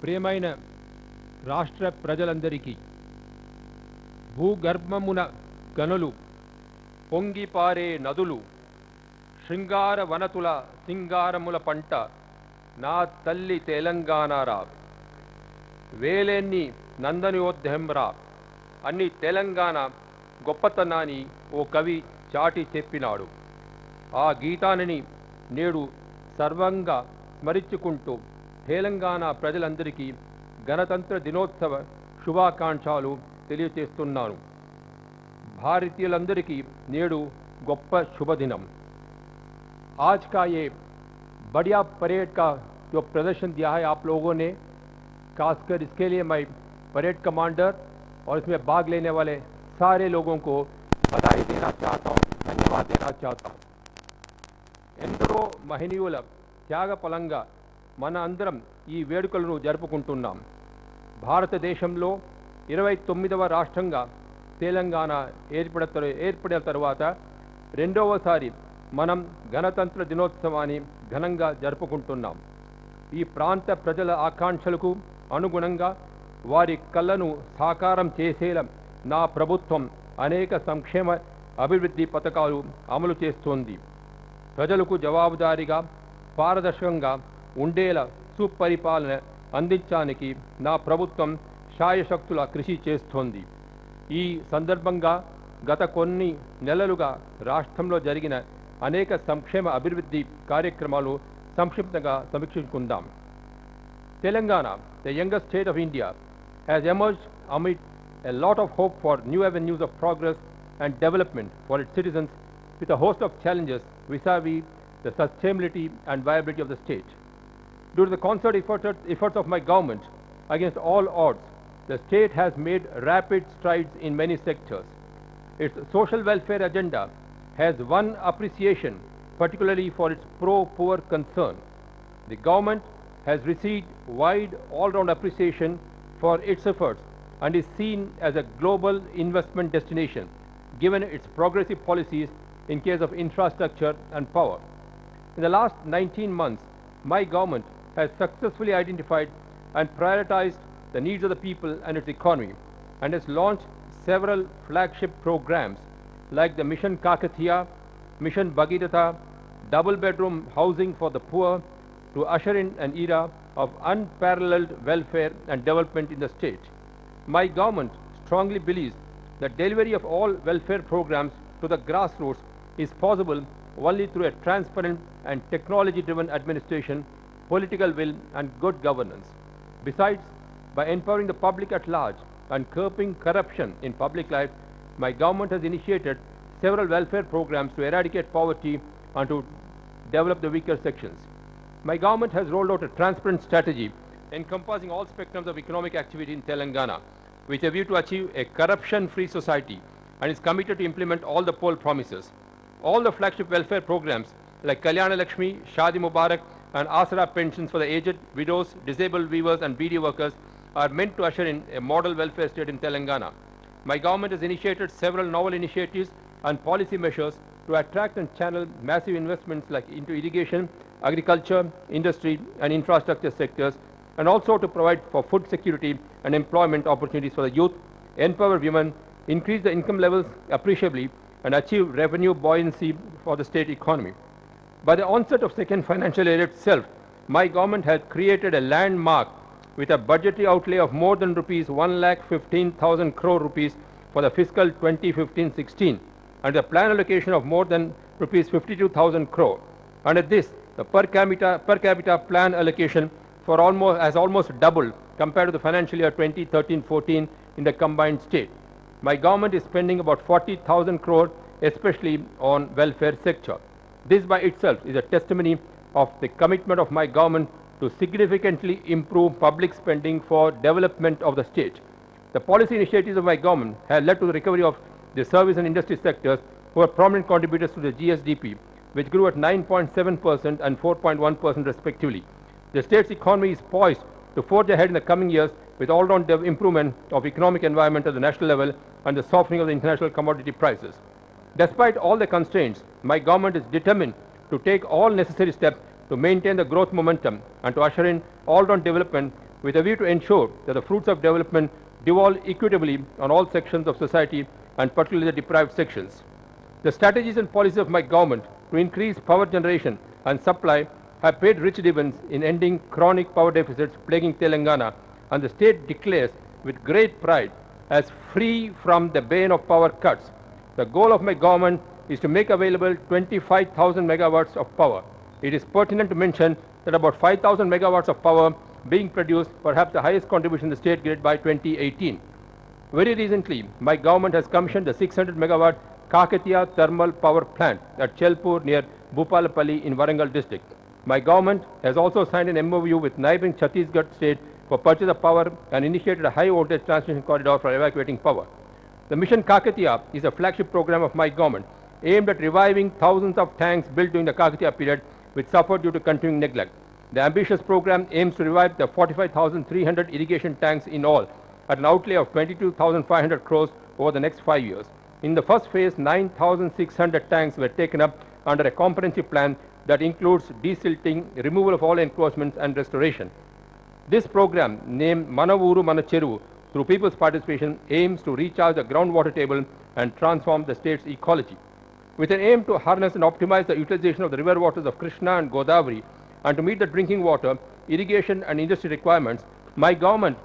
ప్రియమైన రాష్ట్ర ప్రజలందరికీ భూగర్భమున గనులు పొంగిపారే నదులు శృంగార వనతుల సింగారముల పంట నా తల్లి తెలంగాణరా వేలెన్ని నందనయోధ్యంరా అన్ని తెలంగాణ గొప్పతనాన్ని ఓ కవి చాటి చెప్పినాడు. ఆ గీతాన్ని నేడు సర్వంగా స్మరించుకుంటూ తెలంగాణ ప్రజలందరికీ గణతంత్ర దినోత్సవ శుభాకాంక్షలు తెలియజేస్తున్నాను. భారతీయులందరికీ నేడు గొప్ప శుభదినం. आज का ये बढ़िया परेड का जो प्रदर्शन दिया है आप लोगों ने, खासकर इसके लिए मैं परेड कमांडर और इसमें भाग लेने वाले सारे लोगों को बधाई देना चाहता हूँ, धन्यवाद देना चाहता हूँ. ఎందరో మహనీయుల త్యాగ ఫలంగా మన అందరం ఈ వేడుకలను జరుపుకుంటున్నాం. భారతదేశంలో 29వ రాష్ట్రంగా తెలంగాణ ఏర్పడిన తర్వాత రెండవసారి మనం గణతంత్ర దినోత్సవాన్ని ఘనంగా జరుపుకుంటున్నాం. ఈ ప్రాంత ప్రజల ఆకాంక్షలకు అనుగుణంగా వారి కళ్ళను సాకారం చేసేలా నా ప్రభుత్వం అనేక సంక్షేమ అభివృద్ధి పథకాలు అమలు చేస్తోంది. ప్రజలకు జవాబుదారీగా పారదర్శకంగా ఉండేలా సుపరిపాలన అందించడానికి నా ప్రభుత్వం శాయశక్తుల కృషి చేస్తోంది. ఈ సందర్భంగా గత కొన్ని నెలలుగా రాష్ట్రంలో జరిగిన అనేక సంక్షేమ అభివృద్ధి కార్యక్రమాలు సంక్షిప్తంగా సమీక్షించుకుందాం. Telangana, the youngest state of India, has emerged amid a lot of hope for new avenues of progress and development for its citizens, with a host of challenges vis-à-vis the sustainability and viability of the state. Due to the concerted efforts of my government, against all odds, the state has made rapid strides in many sectors. Its social welfare agenda has won appreciation, particularly for its pro-poor concern. The government has received wide all-round appreciation for its efforts and is seen as a global investment destination, given its progressive policies in case of infrastructure and power. In the last 19 months, my government has successfully identified and prioritized the needs of the people and its economy, and has launched several flagship programs like the Mission Kakatiya, Mission Bhagiratha, double bedroom housing for the poor, to usher in an era of unparalleled welfare and development in the state. My government strongly believes that delivery of all welfare programs to the grassroots is possible only through a transparent and technology-driven administration, political will and good governance. Besides, by empowering the public at large and curbing corruption in public life, my government has initiated several welfare programs to eradicate poverty and to develop the weaker sections. My government has rolled out a transparent strategy encompassing all spectrums of economic activity in Telangana, with a view to achieve a corruption-free society, and is committed to implement all the poll promises. All the flagship welfare programs like Kalyana Lakshmi, Shadi Mubarak, and Asra pensions for the aged, widows, disabled weavers, and BD workers are meant to usher in a model welfare state in Telangana. My government has initiated several novel initiatives and policy measures to attract and channel massive investments like into irrigation, agriculture, industry, and infrastructure sectors, and also to provide for food security and employment opportunities for the youth, empower women, increase the income levels appreciably, and achieve revenue buoyancy for the state economy. By the onset of second financial year itself, my government has created a landmark with a budgetary outlay of more than rupees 1,15,000 crore rupees for the fiscal 2015-16, and a plan allocation of more than rupees 52,000 crore. Under this, the per capita plan allocation has almost doubled compared to the financial year 2013-14 in the combined state. My government is spending about 40,000 crore, especially on welfare sector. This by itself is a testimony of the commitment of my government to significantly improve public spending for development of the state. The policy initiatives of my government have led to the recovery of the service and industry sectors, who are prominent contributors to the GSDP, which grew at 9.7% and 4.1% respectively. The state's economy is poised to forge ahead in the coming years with all-round improvement of economic environment at the national level and the softening of the international commodity prices. Despite all the constraints, my government is determined to take all necessary steps to maintain the growth momentum and to usher in all-round development with a view to ensure that the fruits of development devolve equitably on all sections of society and particularly the deprived sections. The strategies and policies of my government to increase power generation and supply have paid rich dividends in ending chronic power deficits plaguing Telangana, and the state declares with great pride as free from the bane of power cuts. The goal of my government is to make available 25,000 megawatts of power. It is pertinent to mention that about 5,000 megawatts of power being produced, perhaps the highest contribution in the state grid by 2018. Very recently, my government has commissioned the 600 megawatt Kakatiya thermal power plant at Chelpur near Bhupalapalli in Warangal district. My government has also signed an MOU with neighboring Chhattisgarh state for purchase of power and initiated a high voltage transmission corridor for evacuating power. The Mission Kakatiya is a flagship program of my government aimed at reviving thousands of tanks built during the Kakatiya period which suffered due to continuing neglect. The ambitious program aims to revive the 45,300 irrigation tanks in all at an outlay of 22,500 crores over the next 5 years. In the first phase, 9,600 tanks were taken up under a comprehensive plan that includes desilting, removal of all encroachments and restoration. This program, named Manavuru Manacheru, through people's participation, aims to recharge the groundwater table and transform the state's ecology. With an aim to harness and optimize the utilization of the river waters of Krishna and Godavari and to meet the drinking water, irrigation and industry requirements, my government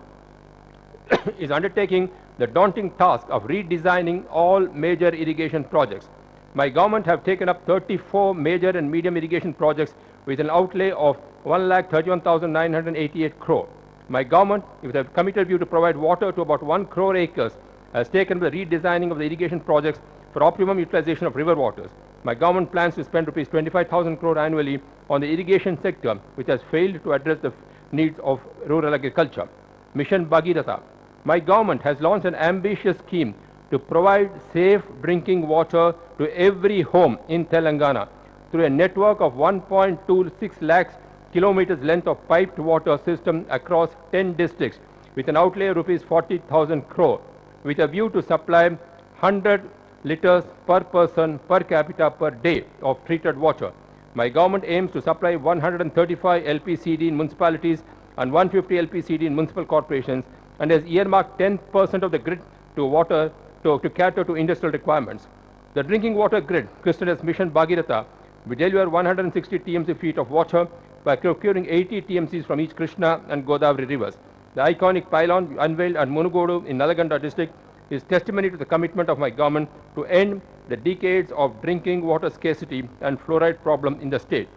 is undertaking the daunting task of redesigning all major irrigation projects. My government have taken up 34 major and medium irrigation projects with an outlay of 1,31,988 crore. My government, with a committed view to provide water to about 1 crore acres, has taken up the redesigning of the irrigation projects for optimum utilization of river waters. My government plans to spend rupees 25,000 crore annually on the irrigation sector, which has failed to address the needs of rural agriculture. Mission Bhagirath. My government has launched an ambitious scheme to provide safe drinking water to every home in Telangana through a network of 1.26 lakhs kilometers length of piped water system across 10 districts with an outlay of rupees 40,000 crore, with a view to supply 100 liters per person per capita per day of treated water. My government aims to supply 135 LPCD in municipalities and 150 LPCD in municipal corporations and has earmarked 10% of the grid to water to cater to industrial requirements. The drinking water grid, christened as Mission Bhagirath, will deliver 160 TMC feet of water by procuring 80 TMCs from each Krishna and Godavari rivers. The iconic pylon unveiled at Munugodu in Nalaganda district is testimony to the commitment of my government to end the decades of drinking water scarcity and fluoride problem in the state.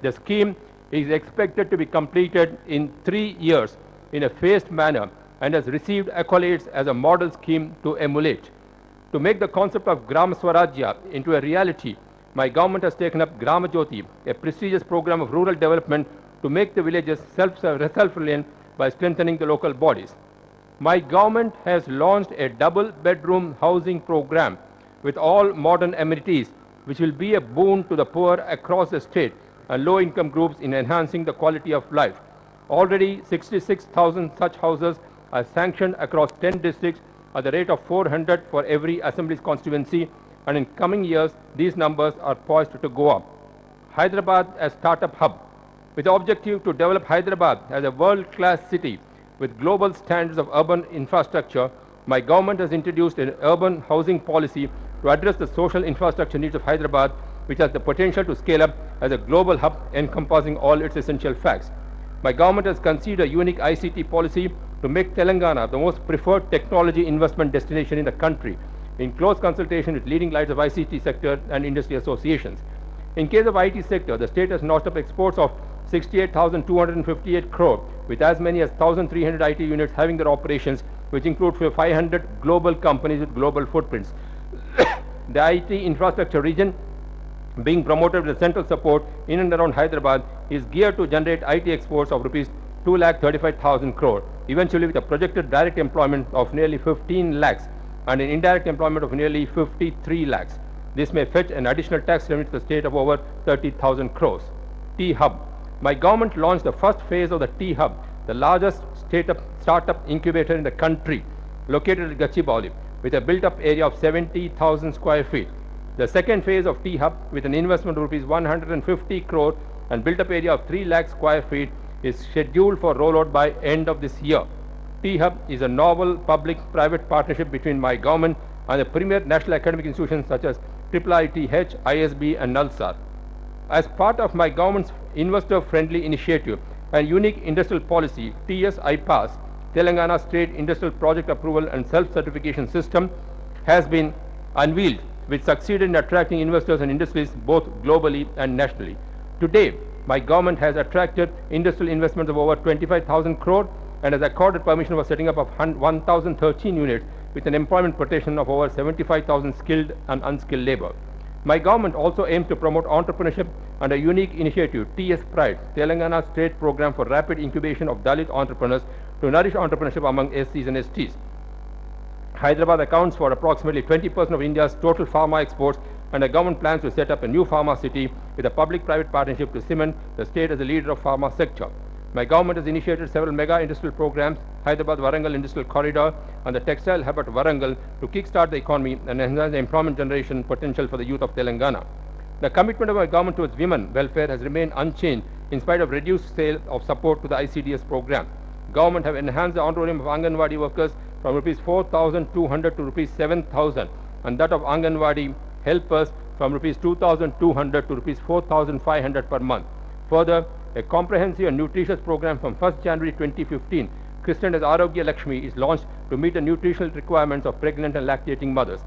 The scheme is expected to be completed in 3 years in a phased manner and has received accolades as a model scheme to emulate. To make the concept of Gram Swarajya into a reality, my government has taken up Grama Jyoti, a prestigious program of rural development to make the villages self-reliant by strengthening the local bodies. My government has launched a double-bedroom housing program with all modern amenities, which will be a boon to the poor across the state and low-income groups in enhancing the quality of life. Already 66,000 such houses are sanctioned across 10 districts at the rate of 400 for every assembly's constituency, and in coming years, these numbers are poised to go up. Hyderabad as startup hub. With the objective to develop Hyderabad as a world-class city with global standards of urban infrastructure, my government has introduced an urban housing policy to address the social infrastructure needs of Hyderabad, which has the potential to scale up as a global hub encompassing all its essential facts. My government has conceived a unique ICT policy to make Telangana the most preferred technology investment destination in the country, in close consultation with leading lights of ICT sector and industry associations. In case of IT sector, the state has notched up exports of 68,258 crore, with as many as 1,300 IT units having their operations, which include 500 global companies with global footprints. The IT infrastructure region, being promoted with central support in and around Hyderabad, is geared to generate IT exports of rupees 2,35,000 crore, eventually with a projected direct employment of nearly 15 lakhs and an indirect employment of nearly 53 lakhs. This may fetch an additional tax revenue to the state of over 30,000 crores. T-Hub. My government launched the first phase of the T-Hub, the largest startup incubator in the country, located at Gachibowli, with a built-up area of 70,000 square feet. The second phase of T-Hub, with an investment of rupees 150 crore and built-up area of 3 lakh square feet, is scheduled for rollout by end of this year. T-Hub is a novel public-private partnership between my government and the premier national academic institutions such as IIITH, ISB and NALSAR. As part of my government's investor-friendly initiative and unique industrial policy, TS-IPAS, Telangana State Industrial Project Approval and Self-Certification System, has been unveiled, which succeeded in attracting investors and industries both globally and nationally. Today, my government has attracted industrial investments of over 25,000 crore and has accorded permission for setting up of 1,013 units with an employment potential of over 75,000 skilled and unskilled labor. My government also aims to promote entrepreneurship under a unique initiative, TS Pride, Telangana State Program for Rapid Incubation of Dalit Entrepreneurs to nourish entrepreneurship among SCs and STs. Hyderabad accounts for approximately 20% of India's total pharma exports, and the government plans to set up a new pharma city with a public-private partnership to cement the state as a leader of pharma sector. My government has initiated several mega industrial programs, Hyderabad-Warangal Industrial Corridor and the Textile Hub at Warangal, to kickstart the economy and enhance the employment generation potential for the youth of Telangana. The commitment of my government towards women welfare has remained unchanged in spite of reduced sale of support to the ICDS program. Government have enhanced the honorarium of Anganwadi workers from Rs 4,200 to Rs 7,000 and that of Anganwadi helpers from Rs 2,200 to Rs 4,500 per month. Further, a comprehensive and nutritious program from 1st January 2015, christened as Arogya Lakshmi, is launched to meet the nutritional requirements of pregnant and lactating mothers.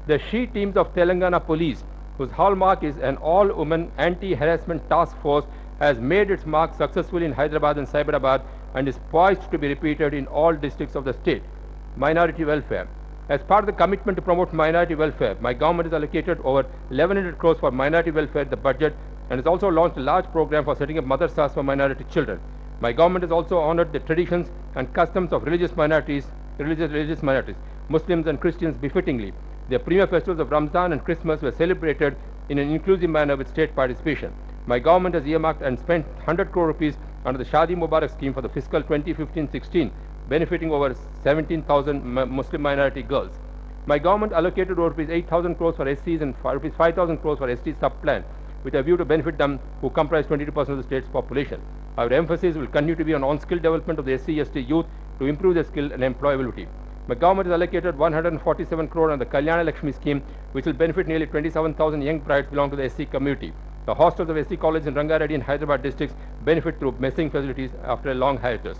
The She Teams of Telangana Police, whose hallmark is an all-women anti-harassment task force, has made its mark successfully in Hyderabad and Cyberabad and is poised to be repeated in all districts of the state. Minority welfare. As part of the commitment to promote minority welfare, my government has allocated over 1,100 crores for minority welfare in the budget and has also launched a large program for setting up madrasas for minority children. My government has also honored the traditions and customs of religious minorities, Muslims and Christians befittingly. The premier festivals of Ramzan and Christmas were celebrated in an inclusive manner with state participation. My government has earmarked and spent 100 crore rupees under the Shadi Mubarak scheme for the fiscal 2015-16, benefiting over 17,000 Muslim minority girls. My government allocated over rupees 8,000 crores for SCs and rupees 5,000 crores for ST sub-plan with a view to benefit them who comprise 22% of the state's population. Our emphasis will continue to be on skill development of the SC/ST youth to improve their skill and employability. My government has allocated 147 crore on the Kalyana Lakshmi scheme, which will benefit nearly 27,000 young brides belonging to the SC community. The hostels of SC colleges in Rangareddy and Hyderabad districts benefit through messing facilities after a long hiatus.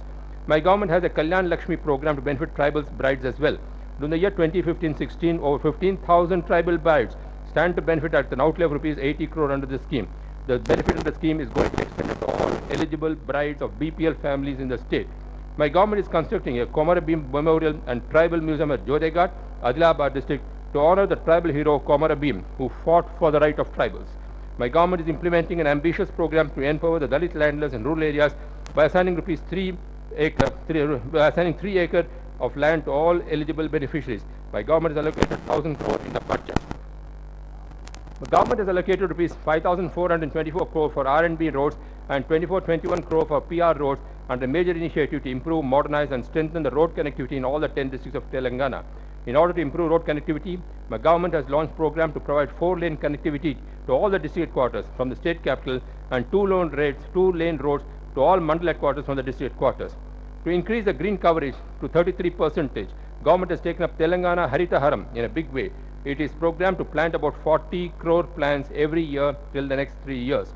My government has a Kalyan Lakshmi program to benefit tribal brides as well. During the year 2015-16, over 15,000 tribal brides stand to benefit at an outlay of rupees 80 crore under the scheme. The benefit of the scheme is going to be extended to all eligible brides of BPL families in the state. My government is constructing a Komarabim Memorial and Tribal Museum at Jodheghat, Adilabad district to honor the tribal hero Komarabim who fought for the right of tribals. My government is implementing an ambitious program to empower the Dalit landlords in rural areas by assigning 3 acres of land to all eligible beneficiaries. My government has allocated 1,000 crore in the budget. The government has allocated rupees 5,424 crore for R&B roads and 2421 crore for PR roads under a major initiative to improve, modernize and strengthen the road connectivity in all the 10 districts of Telangana. In order to improve road connectivity, my government has launched a program to provide 4-lane connectivity to all the district headquarters from the state capital and 2-lane roads to all mandal headquarters from the district headquarters. To increase the green coverage to 33%, government has taken up Telangana Harita Haram in a big way. It is programmed to plant about 40 crore plants every year till the next 3 years.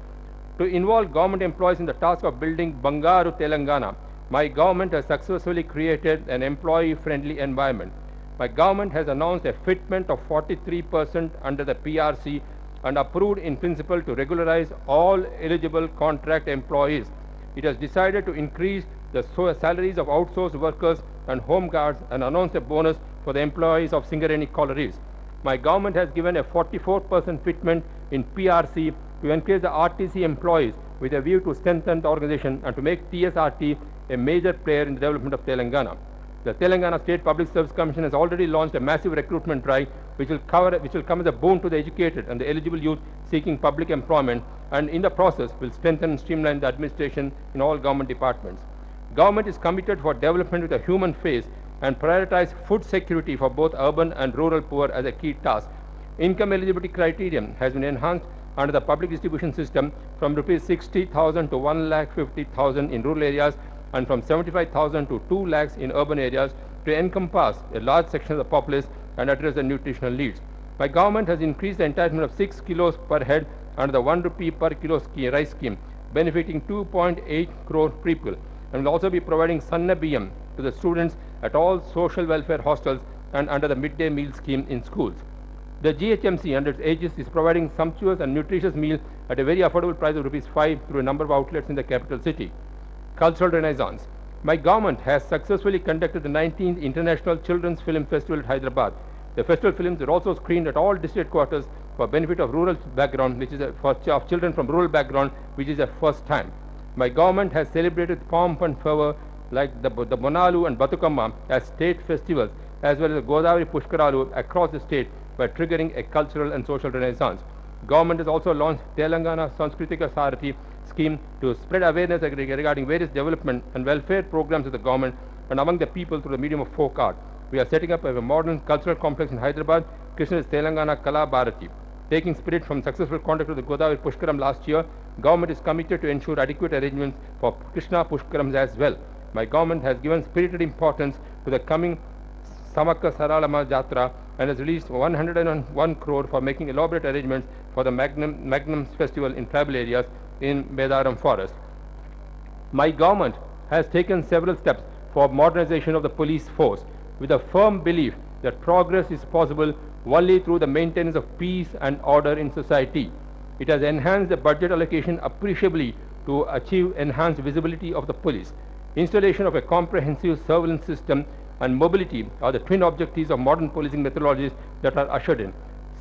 To involve government employees in the task of building Bangaru Telangana, my government has successfully created an employee-friendly environment. My government has announced a fitment of 43% under the PRC and approved in principle to regularize all eligible contract employees. It has decided to increase the salaries of outsourced workers and home guards and announced a bonus for the employees of Singareni collieries. My government has given a 44% fitment in PRC to encourage the RTC employees with a view to strengthen the organization and to make TSRT a major player in the development of Telangana. The Telangana State Public Service Commission has already launched a massive recruitment drive which will come as a boon to the educated and the eligible youth seeking public employment, and in the process will strengthen and streamline the administration in all government departments. Government is committed for development with a human face and prioritize food security for both urban and rural poor as a key task. Income eligibility criterion has been enhanced under the public distribution system from rupees 60,000 to 1,50,000 in rural areas and from 75,000 to 2 lakhs in urban areas to encompass a large section of the populace and address the nutritional needs. My government has increased the entitlement of 6 kilos per head under the 1 rupee per kilo rice scheme, benefiting 2.8 crore people, and will also be providing Sanna Biyam to the students at all social welfare hostels and under the midday meal scheme in schools. The GHMC under its aegis is providing sumptuous and nutritious meals at a very affordable price of rupees 5 through a number of outlets in the capital city. Cultural Renaissance. My government has successfully conducted the 19th International Children's Film Festival at Hyderabad. The festival films are also screened at all district quarters for benefit of rural background, which is of children from rural background, which is a first time. My government has celebrated pomp and fervor like the Bonalu and Batukamma as state festivals, as well as the Godavari Pushkaralu across the state by triggering a cultural and social renaissance. Government has also launched Telangana Sanskritika Sarathi scheme to spread awareness regarding various development and welfare programs of the government and among the people through the medium of folk art. We are setting up a modern cultural complex in Hyderabad, Krishna's Telangana Kala Bharati. Taking spirit from successful conduct of the Godavari Pushkaram last year, government is committed to ensure adequate arrangements for Krishna Pushkarams as well. My government has given spirited importance to the coming Samaka Saralama Yatra and has released 101 crore for making elaborate arrangements for the Magnum Festival in tribal areas in Bedaram Forest. My government has taken several steps for modernization of the police force with a firm belief that progress is possible only through the maintenance of peace and order in society. It has enhanced the budget allocation appreciably to achieve enhanced visibility of the police. Installation of a comprehensive surveillance system and mobility are the twin objectives of modern policing methodologies that are ushered in.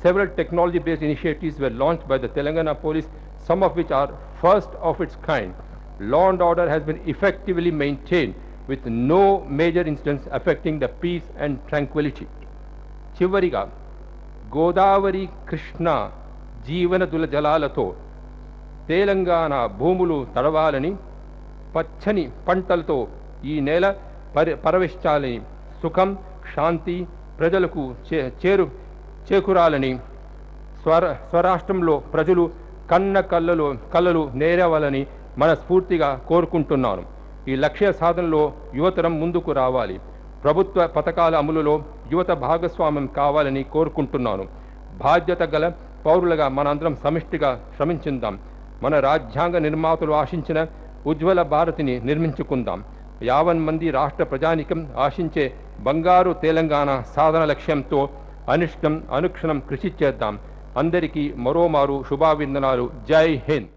Several technology-based initiatives were launched by the Telangana police, some of which are first of its kind. Law and order has been effectively maintained with no major incidents affecting the peace and tranquility. Chivariga, Godavari Krishna Jeevanadula Jalalato, Telangana Bhumulu Tadavalani, Pachani Pantalto, Ee Nela Paravischalani, Sukam, Shanti, Prajaలకు Chekuralani, Swarashtamlo, Prajulu, Kanna Kallalu, Neravallani, మనస్ఫూర్తిగా కోరుకుంటున్నాను. ఈ లక్ష్య సాధనలో యువతరం ముందుకు రావాలి. ప్రభుత్వ పథకాల అమలులో యువత భాగస్వామ్యం కావాలని కోరుకుంటున్నాను. బాధ్యత గల పౌరులుగా మనందరం సమిష్టిగా శ్రమించుదాం. మన రాజ్యాంగ నిర్మాతలు ఆశించిన ఉజ్వల భారతిని నిర్మించుకుందాం. 50 మంది రాష్ట్ర ప్రజానికం ఆశించే బంగారు తెలంగాణ సాధన లక్ష్యంతో అనుక్షణం కృషి చేద్దాం. అందరికీ మరోమారు శుభాభివందనాలు. జై హింద్.